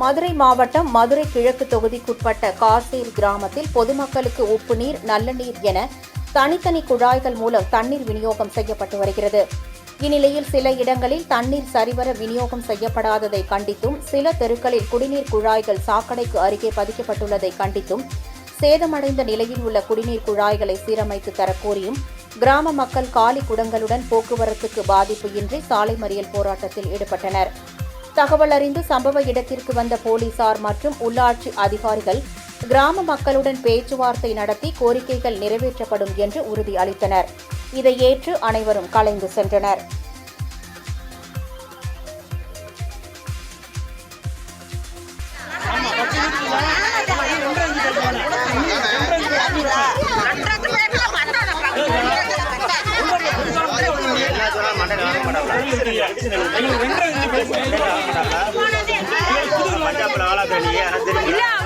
மதுரை மாவட்டம் மதுரை கிழக்கு தொகுதிக்குட்பட்ட காசேரி கிராமத்தில் பொதுமக்களுக்கு உப்பு நீர், நல்ல நீர் என தனித்தனி குழாய்கள் மூலம் தண்ணீர் விநியோகம் செய்யப்பட்டு வருகிறது. இந்நிலையில் சில இடங்களில் தண்ணீர் சரிவர விநியோகம் செய்யப்படாததை கண்டித்தும், சில தெருக்களில் குடிநீர் குழாய்கள் சாக்கடைக்கு அருகே பதிக்கப்பட்டுள்ளதை கண்டித்தும், சேதமடைந்த நிலையில் உள்ள குடிநீர் குழாய்களை சீரமைத்து தரக்கோரியும் கிராம மக்கள் காலி குடங்களுடன் போக்குவரத்துக்கு பாதிப்பு இன்றி சாலை மறியல் போராட்டத்தில் ஈடுபட்டனர். தகவல் அறிந்து சம்பவ இடத்திற்கு வந்த போலீசார் மற்றும் உள்ளாட்சி அதிகாரிகள் கிராம மக்களுடன் பேச்சுவார்த்தை நடத்தி கோரிக்கைகள் நிறைவேற்றப்படும் என்று உறுதி அளித்தனர். இதை ஏற்று அனைவரும் கலைந்து சென்றனர். பஞ்சாப்ல ஆளாக்க